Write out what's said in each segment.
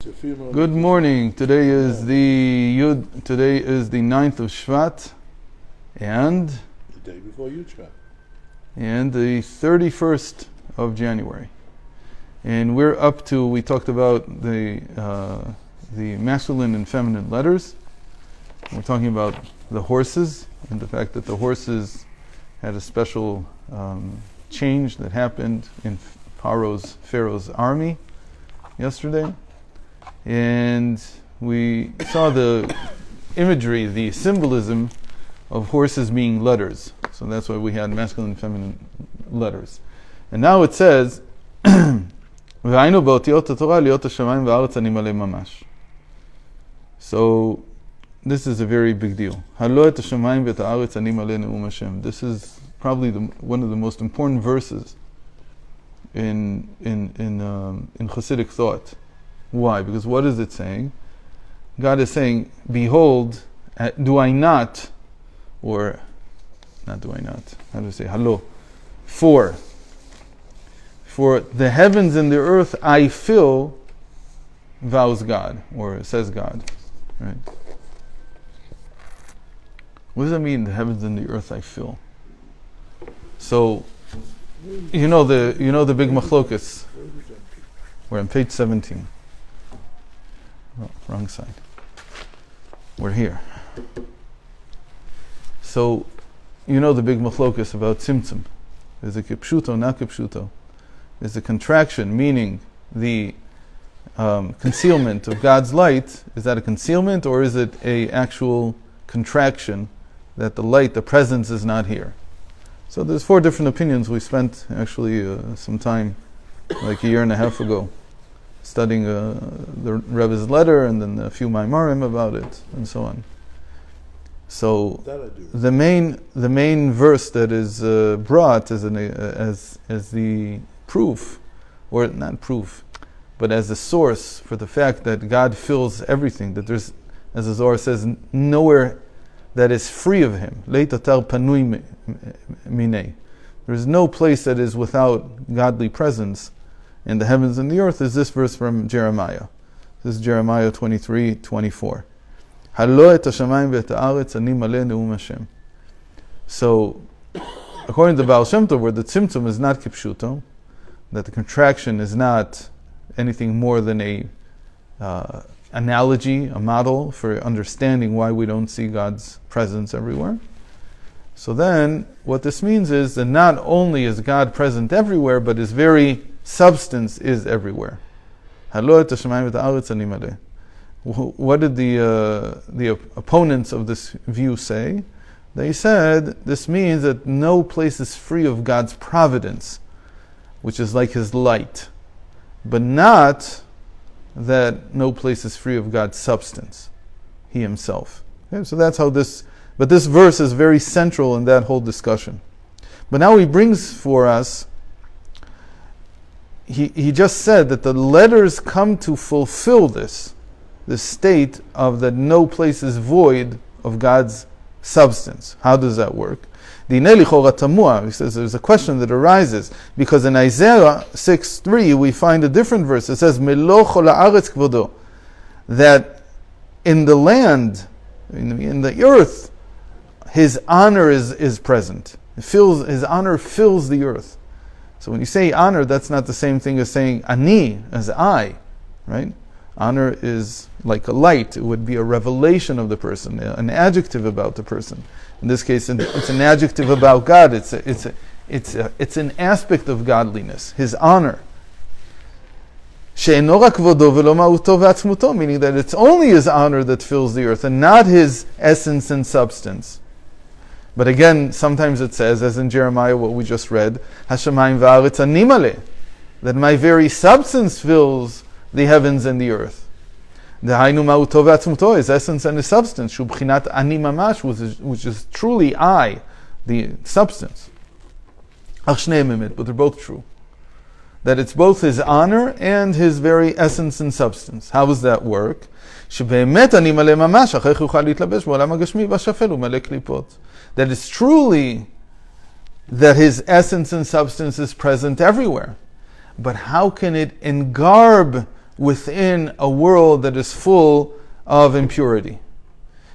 Good morning. Today is the 9th of Shvat, and the day before Yud Shvat, and the 31st of January. And we're up to, we talked about the masculine and feminine letters. We're talking about the horses and the fact that the horses had a special change that happened in Pharaoh's army yesterday. And we saw the imagery, the symbolism of horses being letters. So that's why we had masculine and feminine letters. And now it says, so this is a very big deal. This is probably one of the most important verses in Hasidic thought. Why? Because what is it saying? God is saying, behold, do I not, or not do I not, how do I say, hello, for the heavens and the earth I fill, vows God, or says God, right? What does that mean, the heavens and the earth I fill? So, you know the big machlokas. We're on page 17. Oh, wrong side. We're here. So, you know the big machlokas about tzimtzum. Is it kipshuto, not kipshuto? Is the contraction, meaning the concealment of God's light, is that a concealment or is it a actual contraction that the light, the presence is not here? So there's 4 different opinions. We spent actually some time, like a year and a half ago, studying the Rebbe's letter and then a few Maimarim about it and so on. So the main verse that is brought as the proof, or not proof, but as the source for the fact that God fills everything, that there's, as the Zohar says, nowhere that is free of Him. Leitatar panui minei. There is no place that is without godly presence in the heavens and the earth. Is this verse from Jeremiah. This is Jeremiah 23:24. Halo et hashamayim ve'et haaretz ani maleh neum Hashem. So, according to Baal Shem Tov, where the tzimtzum is not kipshuto, that the contraction is not anything more than a analogy, a model for understanding why we don't see God's presence everywhere. So then, what this means is that not only is God present everywhere, but His very substance is everywhere. What did the opponents of this view say? They said this means that no place is free of God's providence, which is like His light, but not that no place is free of God's substance, He Himself. Okay, so that's how this, but this verse is very central in that whole discussion. But now he brings for us, he just said that the letters come to fulfill this state of that no place is void of God's substance. How does that work? He says there's a question that arises, because in Isaiah 6:3 we find a different verse. It says, that in the land, in the earth, His honor is present. His honor fills the earth. So when you say honor, that's not the same thing as saying ani, as I, right? Honor is like a light. It would be a revelation of the person, an adjective about the person. In this case, it's an adjective about God. It's an aspect of godliness, His honor. Meaning that it's only His honor that fills the earth and not His essence and substance. But again, sometimes it says, as in Jeremiah, what we just read, Hashamayim va'aretz ani maleh, that my very substance fills the heavens and the earth. Dehainu ma'uto v'atzmuto, His essence and His substance, shu b'chinat ani mamash, which is truly I, the substance. Ach shneim emet, but they're both true. That it's both His honor and His very essence and substance. How does that work? שבאמת אני מלא ממש, אחרי יוכל להתלבש בעולם הגשמי בשפל ומלא קליפות. That it's truly that His essence and substance is present everywhere. But how can it engarb within a world that is full of impurity.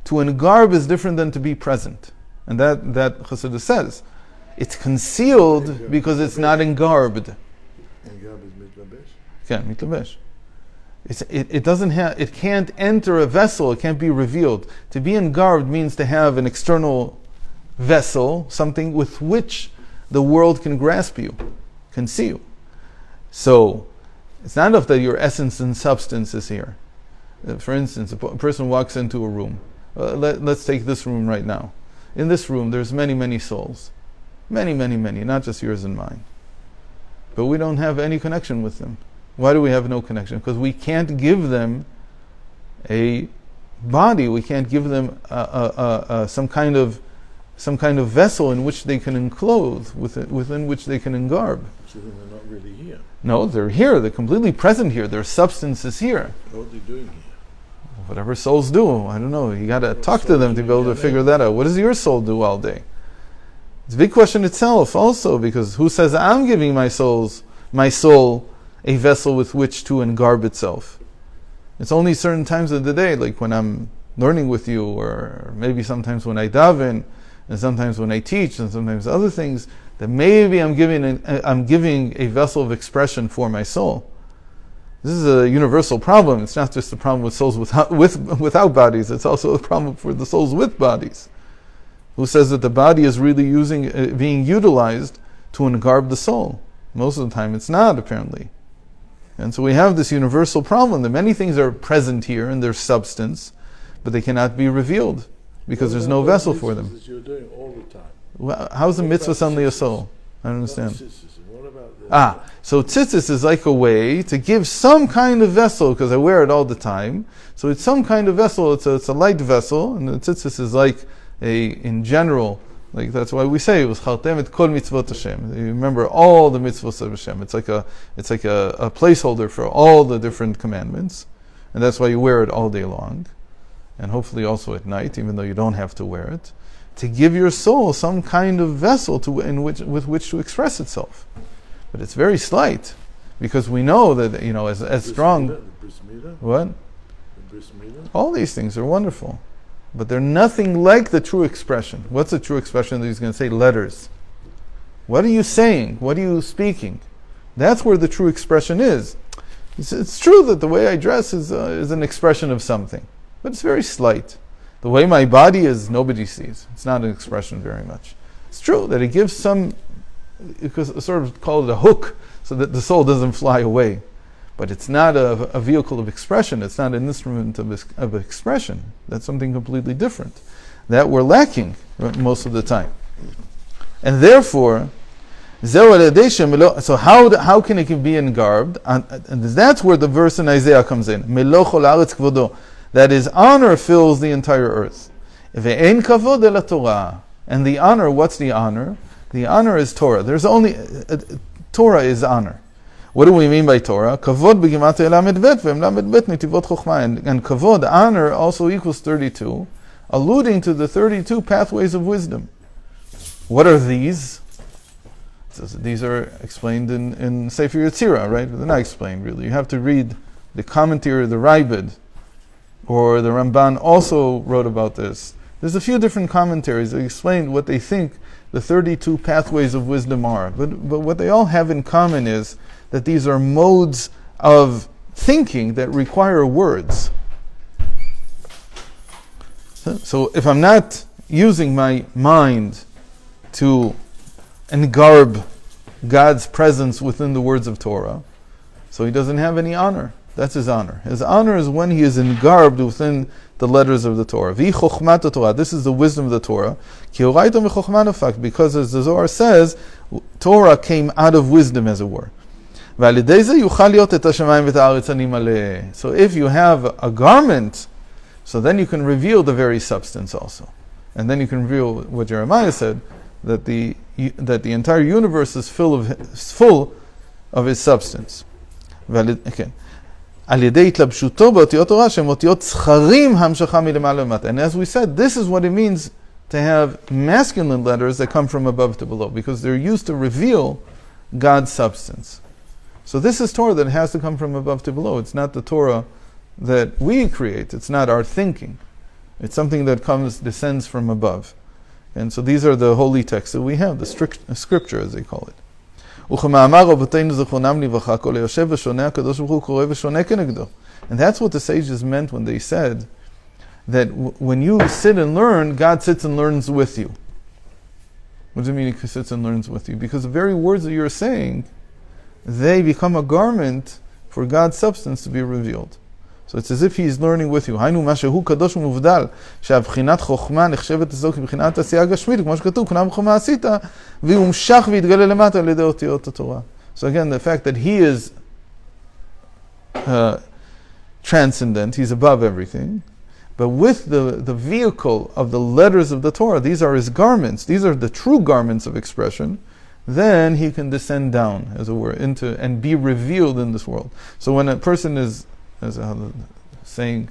To engarb is different than to be present. And that Chassidus says. It's concealed because it's not engarbed. Engarb is mitlabesh? Yeah, mitlabesh. It doesn't have. It can't enter a vessel. It can't be revealed. To be engarbed means to have an external vessel, something with which the world can grasp you, can see you. So it's not enough that your essence and substance is here. For instance, a person walks into a room. Let's take this room right now. In this room, there's many, many souls. Many, many, many, not just yours and mine. But we don't have any connection with them. Why do we have no connection? Because we can't give them a body. We can't give them some kind of vessel in which they can enclose, within which they can engarb. So then they're not really here. No, they're here. They're completely present here. Their substance is here. What are they doing here? Whatever souls do, I don't know. You got to talk to them to be able to figure that out. What does your soul do all day? It's a big question itself also, because who says I'm giving my soul a vessel with which to engarb itself? It's only certain times of the day, like when I'm learning with you, or maybe sometimes when I daven, and sometimes when I teach, and sometimes other things, that maybe I'm giving a vessel of expression for my soul. This is a universal problem. It's not just a problem with souls without bodies. It's also a problem for the souls with bodies. Who says that the body is really being utilized to engarb the soul? Most of the time it's not, apparently. And so we have this universal problem that many things are present here in their substance, but they cannot be revealed because there's no vessel for them. That you're doing all the time. Well, how's a mitzvah suddenly a soul? I don't understand. What about So tzitzis is like a way to give some kind of vessel, because I wear it all the time. So it's some kind of vessel. It's a light vessel, and the tzitzis is like in general, like that's why we say it was chaltem et kol mitzvot Hashem. You remember all the mitzvot of Hashem. It's like a placeholder for all the different commandments, and that's why you wear it all day long, and hopefully also at night, even though you don't have to wear it, to give your soul some kind of vessel with which to express itself. But it's very slight, because we know that as strong. What? All these things are wonderful, but they're nothing like the true expression. What's the true expression that he's going to say? Letters. What are you saying? What are you speaking? That's where the true expression is. It's true that the way I dress is an expression of something, but it's very slight. The way my body is, nobody sees. It's not an expression very much. It's true that it gives some, because sort of call it a hook, so that the soul doesn't fly away. But it's not a vehicle of expression. It's not an instrument of expression. That's something completely different that we're lacking most of the time. And therefore, so how can it be engarbed? And that's where the verse in Isaiah comes in. That his honor fills the entire earth. And the honor, what's the honor? The honor is Torah. There's only Torah is honor. What do we mean by Torah? Kavod b'gimatria lamed bet v'lamed bet nitivot chokhmah. And kavod, honor, also equals 32, alluding to the 32 pathways of wisdom. What are these? These are explained in Sefer Yetzirah, right? They're not explained really. You have to read the commentary of the Raibid, or the Ramban also wrote about this. There's a few different commentaries that explain what they think the 32 pathways of wisdom are. But what they all have in common is that these are modes of thinking that require words. So if I'm not using my mind to engarb God's presence within the words of Torah, so he doesn't have any honor. That's his honor. His honor is when he is engarbed within the letters of the Torah. This is the wisdom of the Torah. Because as the Zohar says, Torah came out of wisdom, as it were. So if you have a garment, so then you can reveal the very substance also. And then you can reveal what Jeremiah said, that the entire universe is full of his substance. Okay. And as we said, this is what it means to have masculine letters that come from above to below, because they're used to reveal God's substance. So this is Torah that has to come from above to below. It's not the Torah that we create. It's not our thinking. It's something that descends from above. And so these are the holy texts that we have, the scripture as they call it. And that's what the sages meant when they said that when you sit and learn, God sits and learns with you. What does it mean he sits and learns with you? Because the very words that you're saying, they become a garment for God's substance to be revealed. So it's as if he's learning with you. היינו מה שהוא קדוש ומובדל, שהבחינת חוכמה נחשבת לזו כבחינת עשייה גשמית, כמו שכתוב, כונה בחוכמה עשית, ויומשך ויתגלה למטה על ידי אותיות התורה. So again, the fact that he is transcendent, he's above everything, but with the vehicle of the letters of the Torah, these are his garments, these are the true garments of expression, then he can descend down, as it were, into and be revealed in this world. So when a person is saying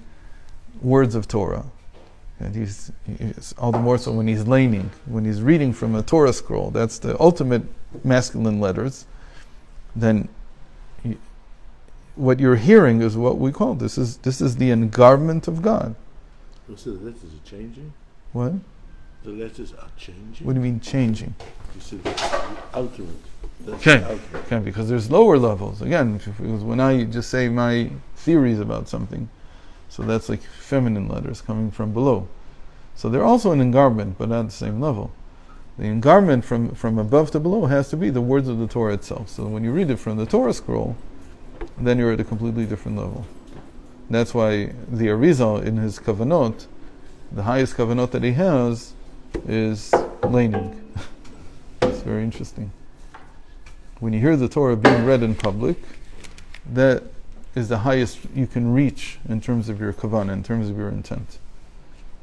words of Torah, and he's all the more so when he's laning, when he's reading from a Torah scroll, that's the ultimate masculine letters, then what you're hearing is what we call, this is the engarment of God. So the letters are changing? What? The letters are changing? What do you mean changing? You said the ultimate. Okay, because there's lower levels. Again, if it was when I just say my theories about something, so that's like feminine letters coming from below. So they're also an engarment, but not at the same level. The engarment from above to below has to be the words of the Torah itself. So when you read it from the Torah scroll, then you're at a completely different level. That's why the Arizal in his kavanot, the highest kavanot that he has is laning. It's very interesting. When you hear the Torah being read in public, that is the highest you can reach in terms of your kavanah, in terms of your intent.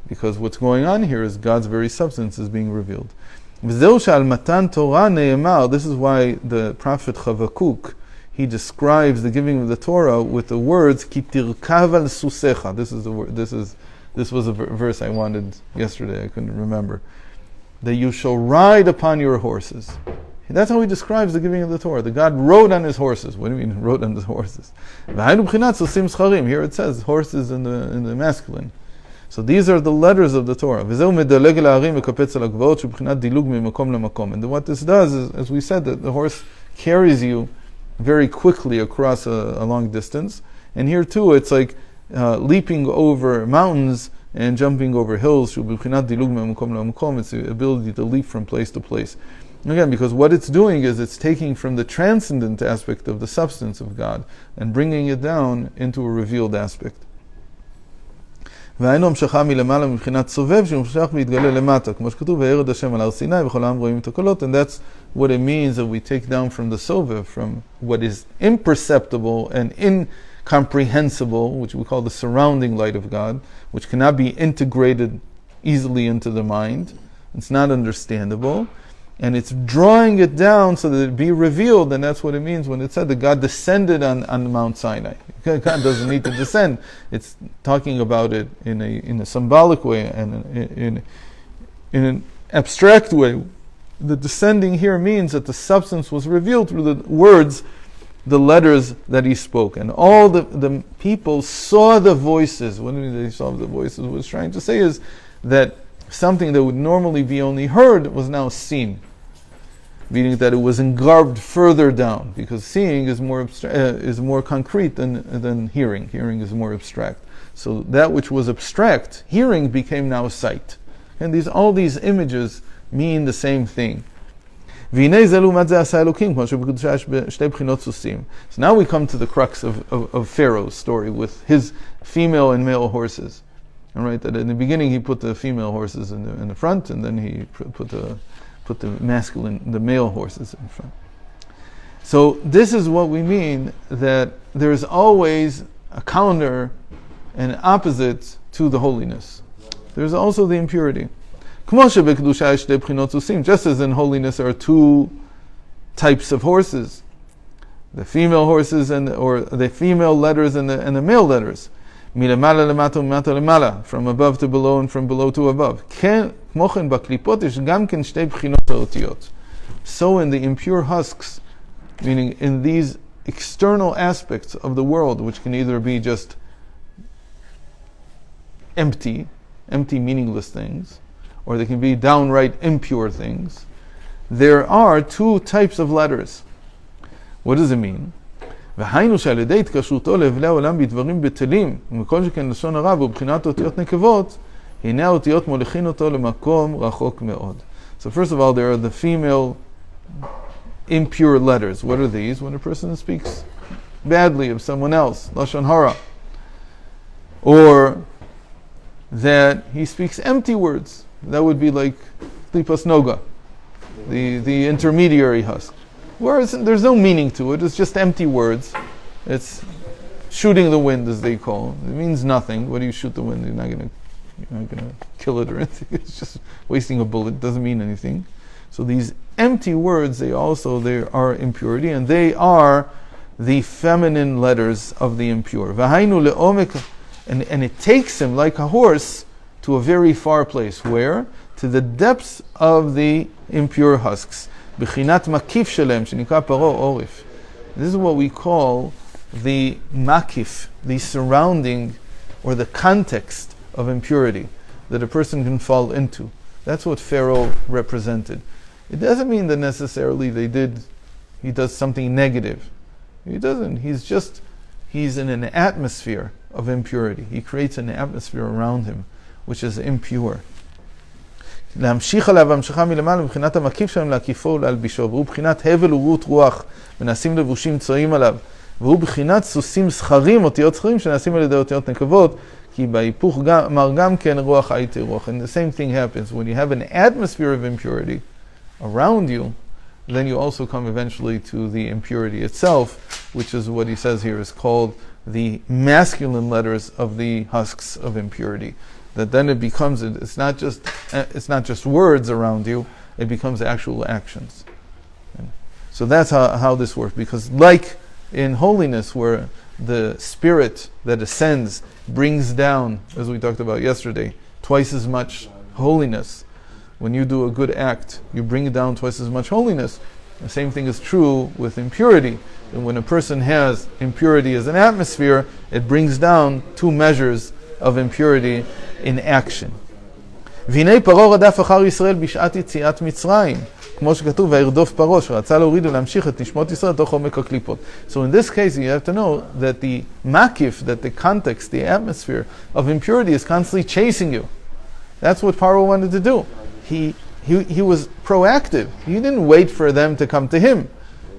Because what's going on here is God's very substance is being revealed. This is why the prophet Chavakuk, he describes the giving of the Torah with the words Ki tirkav al susecha. This was a verse I wanted yesterday, I couldn't remember. That you shall ride upon your horses. That's how he describes the giving of the Torah. The God rode on his horses. What do you mean rode on his horses? Here it says horses in the masculine. So these are the letters of the Torah. And what this does is, as we said, that the horse carries you very quickly across a long distance. And here too, it's like leaping over mountains and jumping over hills. It's the ability to leap from place to place. Again, because what it's doing is it's taking from the transcendent aspect of the substance of God and bringing it down into a revealed aspect. And that's what it means that we take down from the sovev, from what is imperceptible and incomprehensible, which we call the surrounding light of God, which cannot be integrated easily into the mind. It's not understandable. And it's drawing it down so that it be revealed, and that's what it means when it said that God descended on Mount Sinai. God doesn't need to descend. It's talking about it in a symbolic way and in an abstract way. The descending here means that the substance was revealed through the words, the letters that he spoke. And all the people saw the voices. What do you mean they saw the voices? What it's trying to say is that something that would normally be only heard was now seen, meaning that it was engarbed further down, because seeing is more concrete than hearing. Hearing is more abstract. So that which was abstract, hearing, became now sight. And all these images mean the same thing. So now we come to the crux of Pharaoh's story with his female and male horses. All right, that in the beginning he put the female horses in the front, and then he put the male horses in front. So this is what we mean, that there is always a counter and opposite to the holiness. There's also the impurity. Just as in holiness there are two types of horses, the female horses or the female letters and the male letters. From above to below and from below to above. So in the impure husks, meaning in these external aspects of the world, which can either be just empty meaningless things, or they can be downright impure things. There are two types of letters. What does it mean? והיינו שעל ידי התקשרותו להבלי העולם בדברים בטלים, ומכל שכן לשון הרע ובחינת אותיות נקבות, הנה האותיות מוליכין אותו למקום רחוק מאוד. So first of all, there are the female impure letters. What are these? When a person speaks badly of someone else, lashon hara, or that he speaks empty words. That would be like klipas noga, the intermediary husk. Whereas there's no meaning to it, it's just empty words. It's shooting the wind, as they call it. It means nothing. What do you shoot the wind? You're not gonna kill it or anything. It's just wasting a bullet. It doesn't mean anything. So these empty words, they are impurity, and they are the feminine letters of the impure. V'hainu le'omek, and it takes him like a horse to a very far place. Where? To the depths of the impure husks. B'chinat makif shelem, shenikra paro orif. This is what we call the makif, the surrounding or the context of impurity that a person can fall into. That's what Pharaoh represented. It doesn't mean that necessarily he does something negative. He doesn't. He's in an atmosphere of impurity. He creates an atmosphere around him which is impure. להמשיך עליו המשכה מלמעלה מבחינת המקיף שלהם להקיפו ולהלבישו, והוא בחינת הבל ורות רוח ונעשים לבושים צועים עליו, והוא בחינת סוסים זכרים, אותיות זכרים שנעשים על ידי אותיות נקבות, כי בהיפוך אמר גם כן רוח הייתי רוח. And the same thing happens when you have an atmosphere of impurity around you, then you also come eventually to the impurity itself, which is what he says here is called the masculine letters of the husks of impurity. That then it becomes, it's not just words around you, it becomes actual actions. So that's how this works, because like in holiness, where the spirit that ascends brings down, as we talked about yesterday, twice as much holiness. When you do a good act, you bring down twice as much holiness. The same thing is true with impurity. And when a person has impurity as an atmosphere, it brings down 2 measures of impurity in action. והנה פרעה רדף אחר ישראל בשעת יציאת מצרים, כמו שכתוב, וירדוף פרעה, שרצה להוריד ולהמשיך את נשמות ישראל תוך עומק הקליפות. So in this case, you have to know that the makif, that the context, the atmosphere of impurity is constantly chasing you. That's what Paro wanted to do. He was proactive. He didn't wait for them to come to him.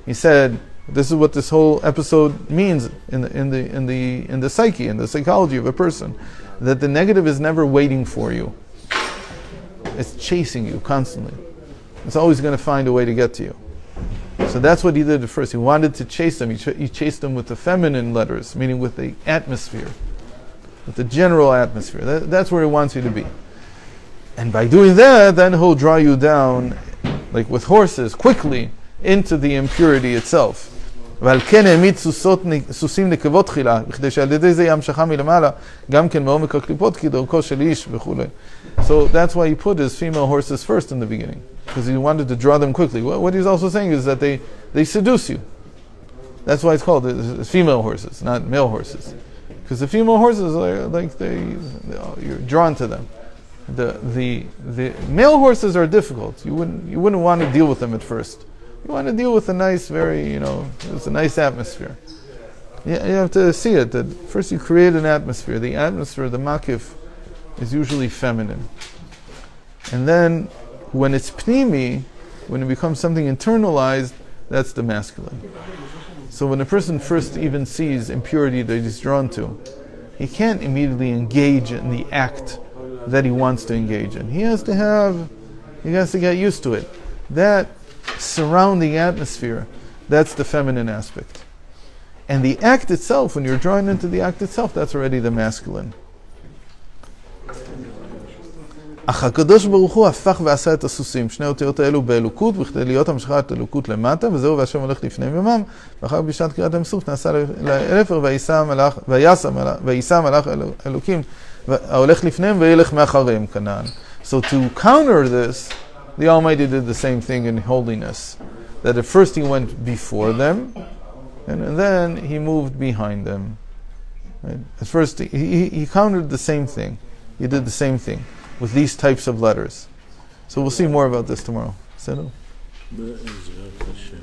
He said, this is what this whole episode means in the psyche, in the psychology of a person, that the negative is never waiting for you. It's chasing you constantly. It's always going to find a way to get to you. So that's what he did at first. He wanted to chase them. He chased them with the feminine letters, meaning with the atmosphere, with the general atmosphere. That's where he wants you to be. And by doing that, then he'll draw you down, like with horses, quickly into the impurity itself. ועל כן העמיד סוסים נקבות תחילה, בכדי שעל ידי זה המשכה מלמעלה, גם כן מעומק הקליפות, כי דרכו של איש וכו'. So that's why he put his female horses first in the beginning, because he wanted to draw them quickly. What he's also saying is that they seduce you. That's why it's called female horses, not male horses. Because the female horses are like you're drawn to them. The male horses are difficult. You wouldn't want to deal with them at first. You want to deal with a nice, it's a nice atmosphere. You have to see it, that first you create an atmosphere. The atmosphere, the makif, is usually feminine. And then, when it's pnimi, when it becomes something internalized, that's the masculine. So when a person first even sees impurity that he's drawn to, he can't immediately engage in the act that he wants to engage in. He has to get used to it. That surrounding atmosphere, that's the feminine aspect. And the act itself, when you're drawn into the act itself, that's already the masculine. אך הקדוש ברוך הוא הפך ועשה את הסוסים, שני אותיות האלו באלוקות, בכדי להיות המשכת אלוקות למטה, וזהו והשם הולך לפני ימם, ואחר בשעת קריאת ים סוף נעשה לאלפר, ויישא מלאך אלוקים, ההולך לפניהם וילך מאחריהם כנען. So to counter this, the Almighty did the same thing in holiness. That at first he went before them, And then he moved behind them. Right? At first, he countered the same thing. He did the same thing with these types of letters. So we'll see more about this tomorrow. Be'ezrat Hashem.